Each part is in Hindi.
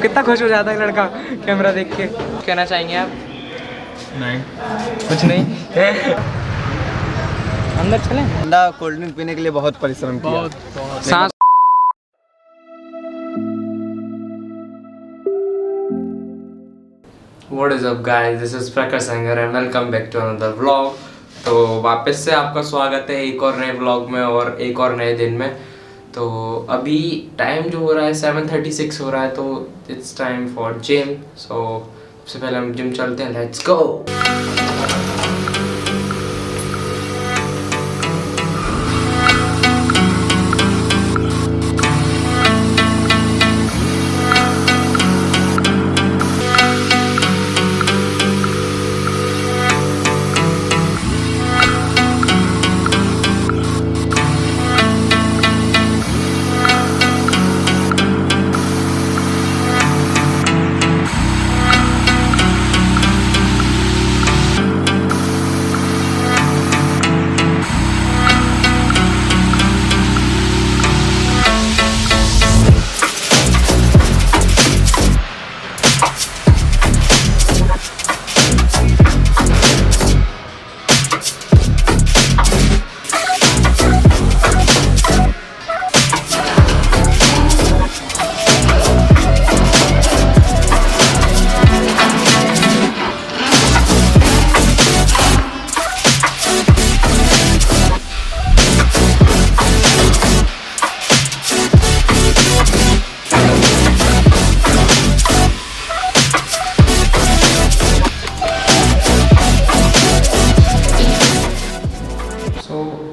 कितना खुश हो जाता है लड़का कैमरा देख के। कहना चाहेंगे आप? नहीं, कुछ नहीं। अंदर चलें? ठंडा कोल्ड ड्रिंक पीने के लिए बहुत परिश्रम किया। सांस। What is up guys, this is Prakar Sanger and welcome back to another vlog। तो वापस से आपका स्वागत है एक और नए व्लॉग में और एक और नए दिन में। तो अभी टाइम जो हो रहा है 7:36 हो रहा है, तो इट्स टाइम फॉर जिम। सो सबसे पहले हम जिम चलते हैं, let's go.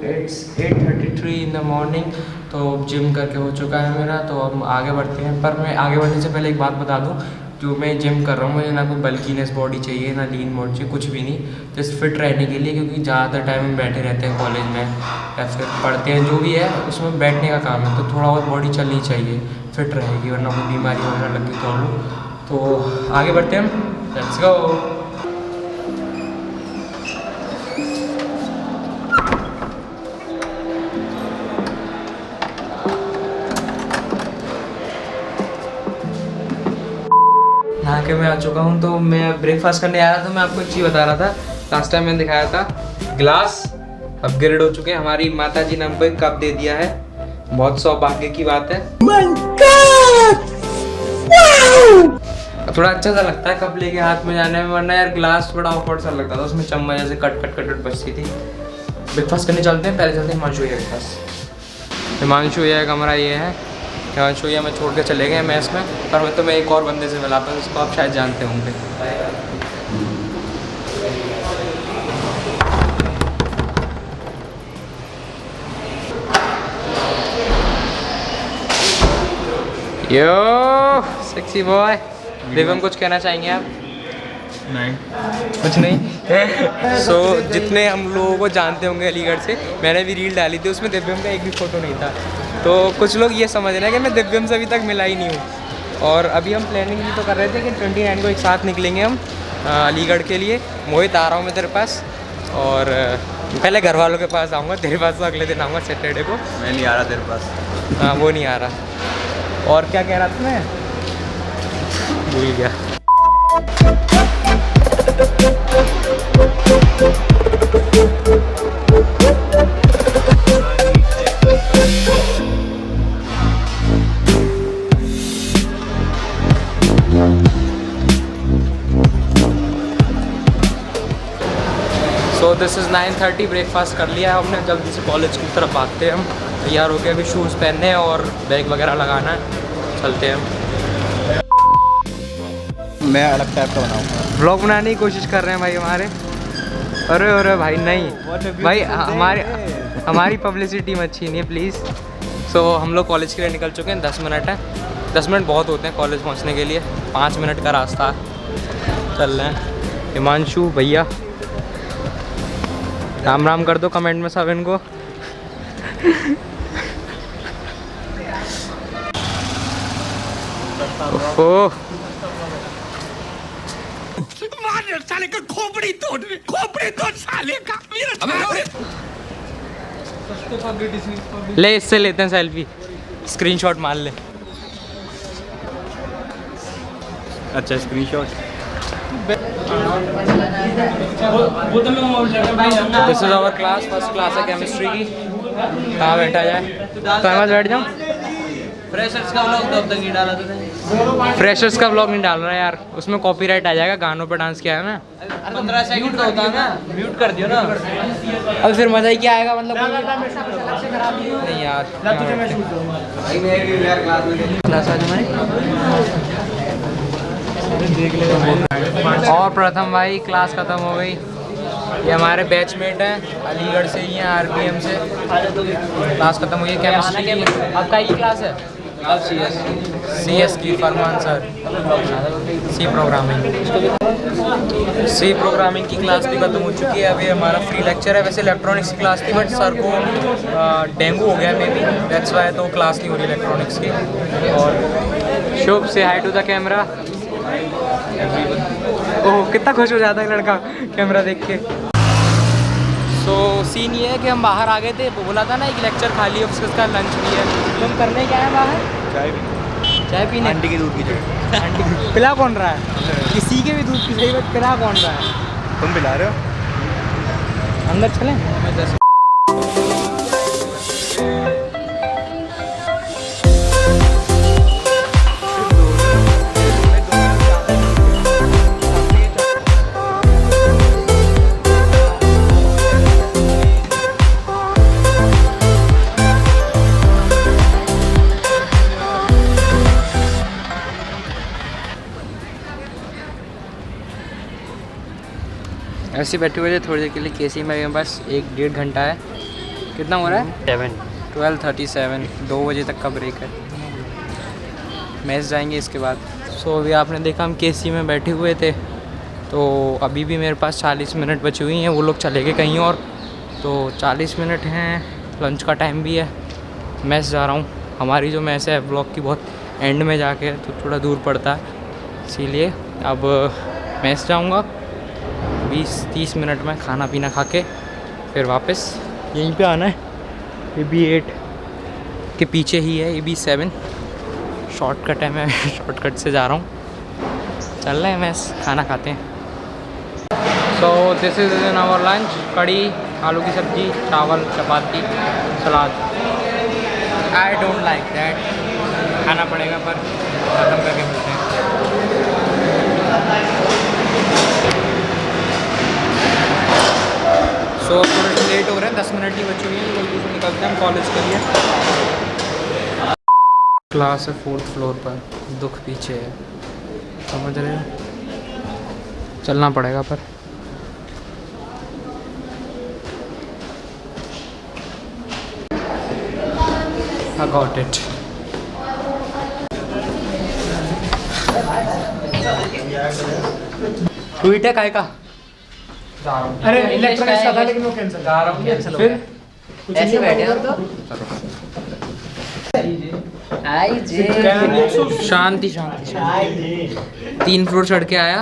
It's 8:33 in the morning. तो जिम करके हो चुका है मेरा, तो हम आगे बढ़ते हैं। पर मैं आगे बढ़ने से पहले एक बात बता दूं, जो मैं जिम कर रहा हूँ मुझे ना कोई बल्कीनेस बॉडी चाहिए, ना लीन बॉडी चाहिए, कुछ भी नहीं। जस्ट फिट रहने के लिए, क्योंकि ज़्यादातर टाइम हम बैठे रहते हैं कॉलेज में या फिर पढ़ते हैं, जो भी है उसमें बैठने का काम है। तो थोड़ा बहुत बॉडी चलनी चाहिए, फिट रहेगी, वरना कोई बीमारी वगैरह लगी तो हम लोग। तो आगे बढ़ते हैं, लेट्स गो। नहा के मैं आ चुका हूँ। तो मैं ब्रेकफास्ट करने आ रहा था। मैं आपको एक चीज़ बता रहा था, लास्ट टाइम मैंने दिखाया था ग्लास अपग्रेड हो चुके हैं। हमारी माता जी ने हमको एक कप दे दिया है, बहुत सौभाग्य की बात है। थोड़ा अच्छा सा लगता है कप लेके हाथ में जाने में, वरना यार ग्लास बड़ा ऑकवर्ड सा लगता था, उसमें चम्मच जैसे कट कट कट कट बचती थी। ब्रेकफास्ट करने चलते हैं, पहले चलते हैं हिमांशु भैया के पास। हिमांशु भैया का कमरा ये है। हिमांशु भैया मैं छोड़ के चले गए मैस में, पर मैं तुम्हें एक और बंदे से मिला था, उसको आप शायद जानते होंगे। यो सेक्सी बॉय। दिव्यम कुछ कहना चाहेंगे आप? नहीं, कुछ नहीं। जितने हम लोगों को जानते होंगे अलीगढ़ से, मैंने भी रील डाली थी, उसमें दिव्यम का एक भी फ़ोटो नहीं था। तो कुछ लोग ये समझ रहे हैं कि मैं दिव्यम से अभी तक मिला ही नहीं हूँ। और अभी हम प्लानिंग भी तो कर रहे थे कि 29 को एक साथ निकलेंगे हम अलीगढ़ के लिए। मोहित आ रहा हूँ मैं तेरे पास, और पहले घर वालों के पास आऊँगा, तेरे पास तो अगले दिन आऊँगा सैटरडे को। मैं नहीं आ रहा तेरे पास। हाँ, वो नहीं आ रहा। और क्या कह रहा था मैं, भूल गया। So this is 9:30। ब्रेकफास्ट कर लिया है हमने, जल्दी से कॉलेज की तरफ भागते हैं हम। तैयार हो गए, अभी शूज़ पहनने हैं और बैग वगैरह लगाना है, चलते हैं हम। मैं अलग टाइप का बनाऊंगा। व्लॉग बनाने की कोशिश कर रहे हैं भाई हमारे। अरे अरे भाई नहीं भाई, हमारी पब्लिसिटी में अच्छी नहीं है प्लीज़। सो हम लोग कॉलेज के लिए निकल चुके हैं, 10 मिनट है। 10 मिनट बहुत होते हैं कॉलेज पहुंचने के लिए, 5 मिनट का रास्ता चल रहे हैं। हिमांशु भैया राम राम कर दो कमेंट में सब इनको। ओह साले का खोपड़ी तोड़ साले का। ले इससे लेते हैं सेल्फी, स्क्रीनशॉट मार ले। अच्छा screenshot. This is our class, first class है केमिस्ट्री की। कहाँ बैठा जाए? तो अहमद बैठ जाओ। फ्रेशर्स का व्लॉग कब तक नहीं डाला तूने? फ्रेशर्स का व्लॉग नहीं डाल रहा यार, उसमें कॉपीराइट आ जाएगा, गानों पे डांस किया है ना। 15 सेकंड का होता है ना, म्यूट कर दियो ना। अब फिर मजा ही क्या आएगा, मतलब नहीं यार। क्लास आज हमारी और प्रथम भाई क्लास ख़त्म हो गई। ये हमारे बैचमेट हैं, अलीगढ़ से ही हैं, आरपीएम से। क्लास ख़त्म हुई है केमिस्ट्री की। आपका ये क्लास है? अब CS की फरमान सर, सी प्रोग्रामिंग की क्लास भी खत्म हो चुकी है। अभी हमारा फ्री लेक्चर है। वैसे इलेक्ट्रॉनिक्स की क्लास थी बट सर को डेंगू हो गया मे बी, दैट्स वाई तो क्लास नहीं हो रही इलेक्ट्रॉनिक्स की। और शुभ से हाई टू द कैमरा। ओह कितना खुश हो जाता है लड़का कैमरा देख के। सो सीन ये है कि हम बाहर आ गए थे, बोला था ना एक लेक्चर खाली है, उसका लंच भी है। तुम करने क्या है बाहर? चाय पीने। आंटी के दूध की चाय। आंटी पिला कौन रहा है? किसी के भी दूध की सही, बट पिला कौन रहा है? तुम पिला रहे हो? अंदर चलें? ऐसे बैठे हुए थे थोड़ी देर के लिए केसी में, बस 1-1.5 घंटा है। कितना हो रहा है? 12:37, 2 बजे तक का ब्रेक है। मैच जाएंगे इसके बाद। सो अभी आपने देखा हम केसी में बैठे हुए थे, तो अभी भी मेरे पास 40 मिनट बची हुई हैं। वो लोग चले गए कहीं और, तो 40 मिनट हैं, लंच का टाइम भी है। मैच जा रहा हूँ। हमारी जो मैच है ब्लॉक की बहुत एंड में जाके है, तो थोड़ा दूर पड़ता है, इसीलिए अब मैच जाऊँगा। 20-30 मिनट में खाना पीना खा के फिर वापस यहीं पे आना है। ये B8 के पीछे ही है, ये B7 शॉर्टकट है, मैं शॉर्टकट से जा रहा हूँ। चल रहे हैं मैस, खाना खाते हैं। So this is in our lunch, कड़ी, आलू की सब्जी, चावल, चपाती, सलाद। आई डोंट लाइक दैट, खाना पड़ेगा पर ख़त्म करके मिलते हैं। सो थोड़ा लेट हो रहा है, 10 मिनट ही बची हुई है, जल्दी से निकलते हैं हम कॉलेज के लिए। क्लास है 4th फ्लोर पर, दुख पीछे है, समझ रहे हैं, चलना पड़ेगा पर। I got it. ट्वीट है काय का? अरे इलेक्ट्रॉनिक्स का था लेकिन वो कैंसिल जा रहा हूँ, कैंसिल हो फिर ऐसे बैठे हो तो शांति शांति शांति। 3 फ्लोर चढ़ के आया,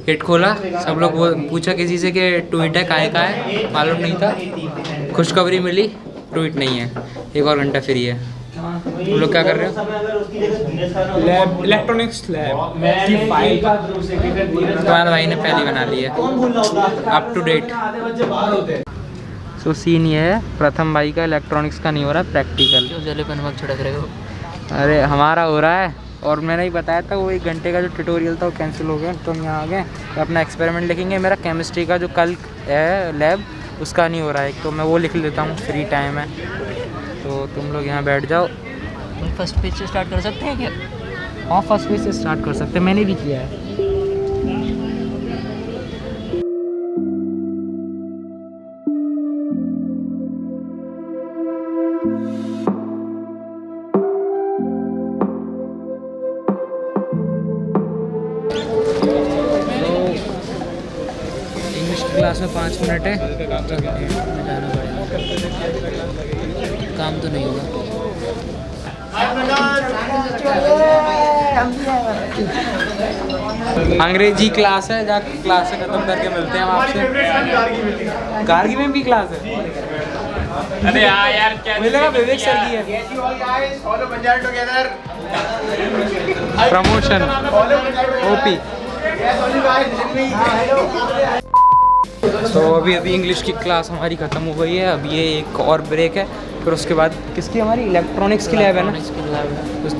गेट खोला, सब लोग वो पूछा किसी से कि ट्वीट है काय का है, मालूम नहीं था। खुशखबरी मिली, ट्वीट नहीं है, 1 और घंटा फ्री है। तुम लोग क्या कर रहे हो? लैब, इलेक्ट्रॉनिक्स लैब की फाइल तुम्हारे भाई ने पहली बना ली है, up to date. So scene ये है, प्रथम भाई का इलेक्ट्रॉनिक्स का नहीं हो रहा प्रैक्टिकल। जलेपन वक्त छिड़क रहे हो। अरे हमारा हो रहा है, और मैंने ही बताया था वो 1 घंटे का जो ट्यूटोरियल था वो कैंसिल हो गया, तो हम यहाँ आ गए। तो अपना एक्सपेरिमेंट लिखेंगे। मेरा केमिस्ट्री का जो कल है लैब, उसका नहीं हो रहा है, तो मैं वो लिख लेता हूँ, फ्री टाइम है। तो तुम लोग यहाँ बैठ जाओ। फर्स्ट पेज से स्टार्ट कर सकते हैं क्या? हाँ फर्स्ट पेज से स्टार्ट कर सकते हैं, मैंने भी किया है। इंग्लिश की क्लास में 5 मिनट है, जाना पड़ेगा, काम तो नहीं होगा। अंग्रेजी क्लास है, जाके क्लास से ख़त्म करके मिलते हैं हम आपसे। गार्गी में भी क्लास है? अरे यार क्या मिलेगा, विवेक सर की है। Promotion OP. तो अभी इंग्लिश की क्लास हमारी ख़त्म हो गई है। अब ये एक और ब्रेक है, फिर उसके बाद किसकी हमारी इलेक्ट्रॉनिक्स की लैब है ना,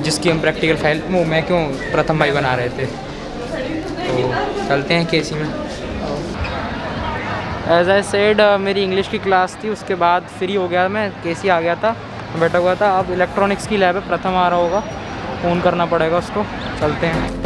जिसकी हम प्रैक्टिकल फाइल वो मैं क्यों प्रथम भाई बना रहे थे। तो चलते हैं केसी में। एज आई सेड मेरी इंग्लिश की क्लास थी, उसके बाद फ्री हो गया मैं, केसी आ गया था, बैठा हुआ था। अब इलेक्ट्रॉनिक्स की लैब है, प्रथम आ रहा होगा, फ़ोन करना पड़ेगा उसको। चलते हैं।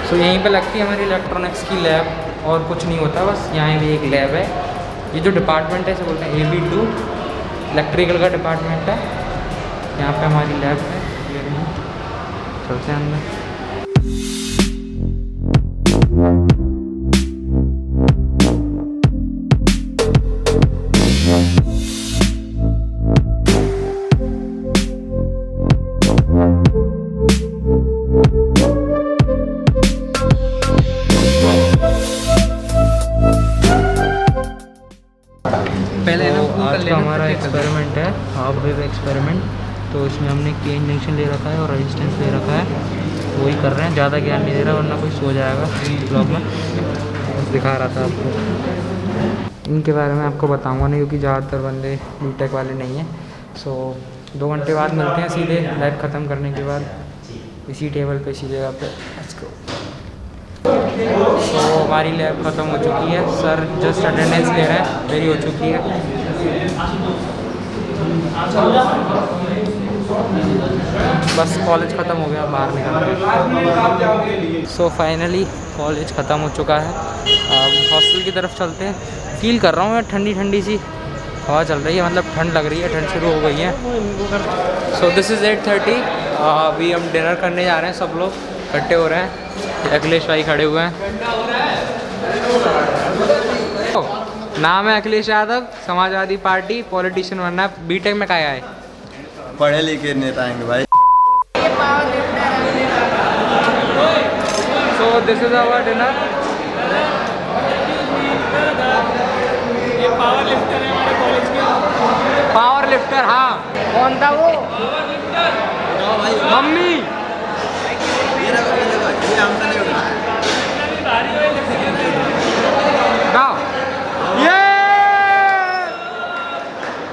तो यहीं पे लगती है हमारी इलेक्ट्रॉनिक्स की लैब, और कुछ नहीं होता, बस यहाँ भी एक लैब है। ये जो डिपार्टमेंट है इसे बोलते हैं AB2, इलेक्ट्रिकल का डिपार्टमेंट है। यहाँ पे हमारी लैब है, ये रही। चलते हैं अंदर। पहले ना आज का हमारा एक्सपेरिमेंट है, हाफ वेव एक्सपेरिमेंट। तो इसमें हमने केन जंक्शन ले रखा है और रेजिस्टेंस ले रखा है, वही कर रहे हैं। ज़्यादा ज्ञान नहीं दे रहा वरना कोई सो जाएगा ब्लॉग में। बस दिखा रहा था आपको। इनके बारे में आपको बताऊंगा नहीं, क्योंकि ज़्यादातर बंदे बीटेक वाले नहीं हैं। सो 2 घंटे बाद मिलते हैं सीधे लैब ख़त्म करने के बाद, इसी टेबल पे इसी जगह पे। तो हमारी लैब ख़त्म हो चुकी है, सर जस्ट अटेंडेंस ले रहे हैं, मेरी हो चुकी है। बस कॉलेज ख़त्म हो गया, बाहर निकल। सो फाइनली कॉलेज ख़त्म हो चुका है। अब हॉस्टल की तरफ चलते हैं। फील कर रहा हूँ मैं ठंडी ठंडी सी हवा चल रही है, मतलब ठंड लग रही है, ठंड शुरू हो गई है। So this is 8:30। अभी हम डिनर करने जा रहे हैं, सब लोग इकट्ठे हो रहे हैं। अखिलेश भाई खड़े हुए हैं। नाम है अखिलेश यादव, समाजवादी पार्टी, पॉलिटिशियन बनना है। बीटेक में क्या है? पढ़े लिखे नेता आएंगे भाई। So this is our dinner. ये पावर लिफ्टर है हमारे कॉलेज के। पावर लिफ्टर, हाँ। कौन था वो? मम्मी। ये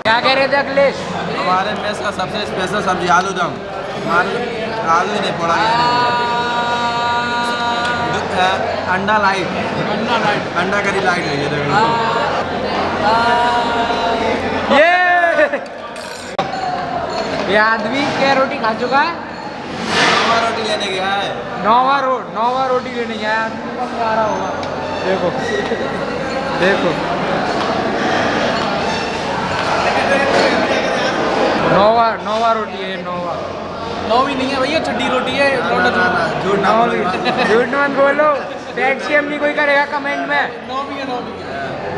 क्या कह रहे थे अखिलेश? हमारे मेस का सबसे स्पेशल सब्जी आलू दम। आलू ही नहीं पड़ा, अंडा लाइट, अंडा करी लाइट है ये देखो। ये आदमी क्या रोटी खा चुका है? 9 रोटी लेने गया है। 9 रोटी लेने गया है आदमी, कब आ रहा होगा। देखो देखो, 9 रोटी है। 9 भी नहीं है भैया, 6 रोटी है। झूठ मत बोलो, टैक्स शेम नहीं कोई करेगा कमेंट में। 9 भी है।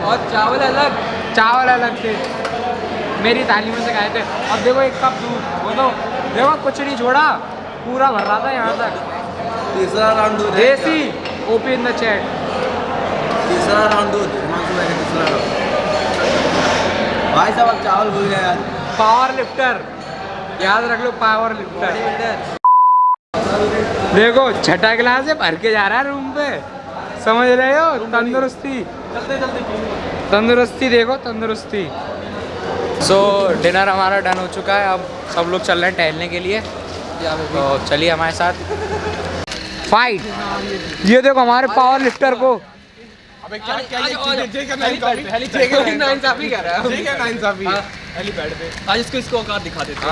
और चावल अलग से मेरी थाली में से खाए थे। अब देखो एक कप दूध, वो तो देखो कुछ नहीं छोड़ा, पूरा भर रहा था यहाँ तक। तीसरा राउंड दूध। देसी ओपी इन द चैट। तीसरा राउंड दूध, तीसरा राउंड। भाई साहब अब चावल भूल गए यार। पावर लिफ्टर, याद रख लो, पावर लिफ्टर। देखो छठा गिलास से भर के जा रहा है रूम पे, समझ रहे हो? तंदुरुस्ती, तंदुरुस्ती देखो, तंदुरुस्ती। सो डिनर हमारा डन हो चुका है। अब सब लोग चल रहे हैं टहलने के लिए, तो चलिए हमारे साथ। फाइट। ये देखो हमारे पावर लिफ्टर को। अबे क्या हेलीपैड पे आज इसको औकात दिखा देते हैं।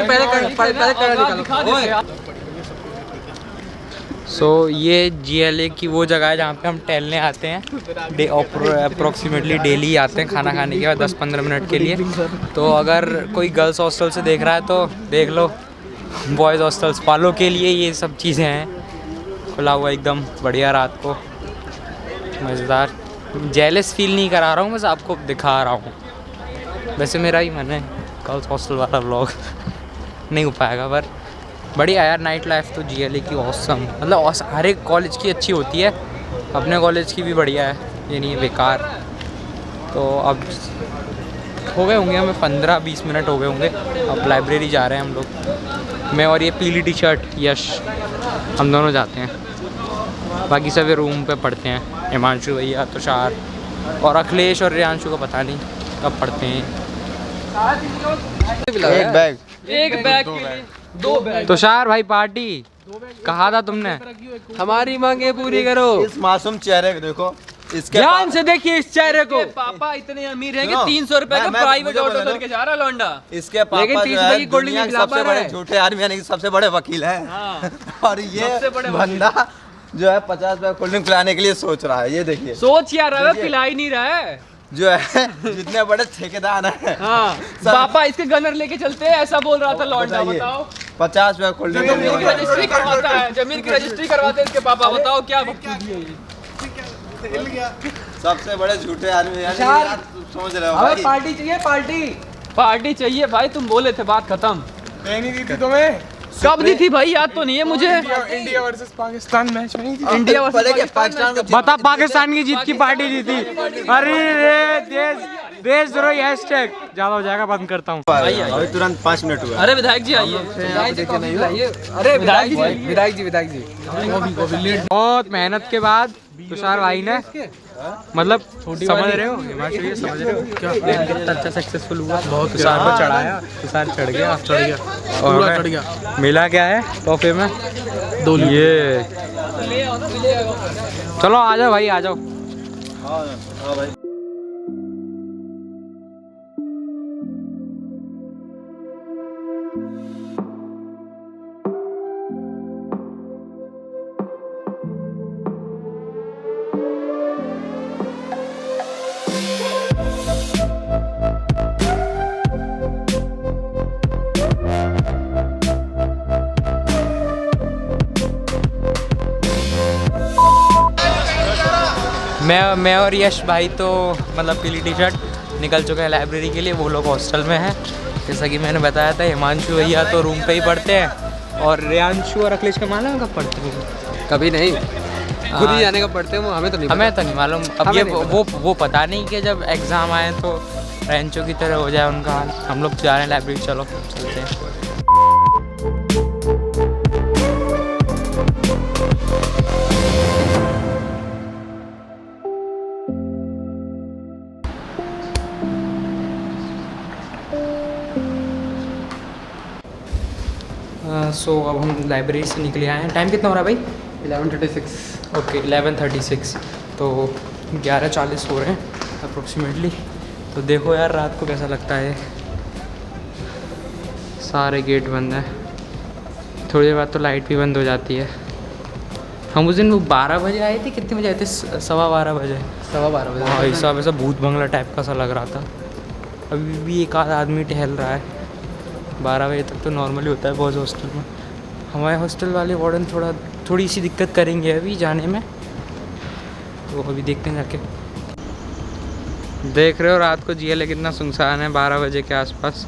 पहले सो ये GLA की वो जगह है जहाँ पे हम टहलने आते हैं। अप्रोक्सीमेटली डेली आते हैं खाना खाने के बाद 10-15 मिनट के लिए। तो अगर कोई गर्ल्स हॉस्टल से देख रहा है तो देख लो, बॉयज़ हॉस्टल्स वालों के लिए ये सब चीज़ें हैं। खुला हुआ एकदम बढ़िया, रात को मज़ेदार। जेलस फील नहीं करा रहा हूँ, बस आपको दिखा रहा हूँ। वैसे मेरा ही मन है गर्ल्स हॉस्टल वाला व्लॉग नहीं हो पाएगा, पर बढ़िया यार, नाइट लाइफ तो GLA की ऑसम, मतलब हर एक कॉलेज की अच्छी होती है, अपने कॉलेज की भी बढ़िया है, ये नहीं है बेकार। तो अब हो गए होंगे हमें 15-20 मिनट हो गए होंगे, अब लाइब्रेरी जा रहे हैं हम लोग, मैं और ये पीली टी-शर्ट यश, हम दोनों जाते हैं। बाकी सभी रूम पे पढ़ते हैं, हिमांशु भैया, तुषार और अखिलेश और रियांशु को पता नहीं कब पढ़ते हैं। एक बैग एक बैग के लिए 2 बैग। तुषार भाई पार्टी कहा था तुमने, हमारी मांगे पूरी करो। इस मासूम चेहरे को देखो, इसके ध्यान से देखिए इस चेहरे को। पापा इतने अमीर हैं कि सुनो, 300 रुपए का मैं- प्राइवेट मुझे ऑटो बोला करके जा रहा लौंडा। इसके पापा लेकिन 30 जो है रुपए की कोल्ड दुनिया ड्रिंक के सबसे पिला पा बड़े रहे हैं। झूठे आदमी यानी कि सबसे बड़े वकील हैं। हाँ। और ये सबसे बड़े बंदा जो है 50 रुपए कोल्ड ड्रिंक पिलाने के लिए सोच रहा है, ये देखिए सोच क्या रहा है, देखिए। पिला ही नहीं रहा है। जो है जितने बड़े ठेकेदार हैं। हाँ, सब- पापा इसके गनर लेके चलते हैं, ऐसा बोल रहा था लौंडा। बताइए। बताओ, 50 रुपए कोल्ड ड्रिंक जमीन की रजिस्ट्री करवाता है, जमीन की रजिस्ट्री करवाते हैं इसके पापा। बताओ क्या बकचोदी है ये। सबसे बड़े झूठे आदमी यानी कि यार समझ रहे हो भाई। पार्टी चाहिए, पार्टी चाहिए भाई। तुम बोले थे, बात खत्म। नहीं दी थी तुम्हें कब दी थी भाई, याद तो नहीं है मुझे। इंडिया वर्सेस पाकिस्तान मैच में नहीं थी। इंडिया वर्सेस पहले क्या पाकिस्तान को बता, पाकिस्तान की जीत की पार्टी दी थी। अरे रे देशद्रोही हैशटैग ज्यादा हो जाएगा, बंद करता हूँ। अभी तुरंत 5 मिनट हुआ। अरे विधायक जी आइए। अरे विधायक जी बहुत मेहनत के बाद तुषार भाई ने, मतलब समझ रहे हो हिमांशु, ये समझ रहे हो कितना अच्छा सक्सेसफुल हुआ, बहुत तुषार को चढ़ाया, तुषार चढ़ गया और पूरा चढ़ गया। मिला क्या है तोहफे में? 2 ये चलो आ जाओ भाई, आ जाओ। हाँ भाई। मैं और यश भाई तो मतलब पीली टी-शर्ट निकल चुके हैं लाइब्रेरी के लिए, वो लोग हॉस्टल में हैं। जैसा कि मैंने बताया था, हिमांशु भैया तो रूम पे ही पढ़ते हैं और रियांशु और अखिलेश का मालूम है कब पढ़ते हैं? कभी नहीं, खुद ही जाने का पढ़ते हैं वो, हमें तो नहीं हमें तो नहीं मालूम। अब हमें ये नहीं वो पता नहीं कि जब एग्ज़ाम आए तो रेंचो की तरह हो जाए उनका हाल। हम लोग जा रहे हैं लाइब्रेरी, चलो चलते हैं। सो अब हम लाइब्रेरी से निकले आए हैं। टाइम कितना हो रहा है भाई? 11:36। ओके 11:36, तो 11:40 हो रहे हैं अप्रोक्सीमेटली। तो देखो यार रात को कैसा लगता है, सारे गेट बंद हैं, थोड़ी देर बाद तो लाइट भी बंद हो जाती है। हम उस दिन वो 12 बजे आए थे, कितने बजे आए थे? 12:15 बजे। 12:15 बजे। हाँ, हिसाब ऐसा भूत बंगला टाइप का सा लग रहा था। अभी भी एक आध आदमी टहल रहा है। 12 बजे तक तो नॉर्मली होता है बॉयज़ हॉस्टल में। हमारे हॉस्टल वाले वार्डन थोड़ी सी दिक्कत करेंगे अभी जाने में, तो अभी देखते हैं जाके। देख रहे हो रात को GLA कितना सुनसान है, 12 बजे के आसपास,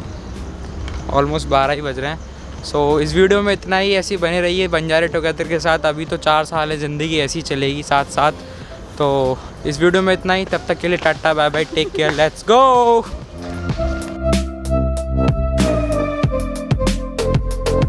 ऑलमोस्ट 12 ही बज रहे हैं। सो इस वीडियो में इतना ही, ऐसी बने रहिए बंजारे टुगेदर के साथ। अभी तो 4 साल है, ज़िंदगी ऐसी चलेगी साथ साथ। तो इस वीडियो में इतना ही, तब तक के लिए tata bye bye, take care, let's go.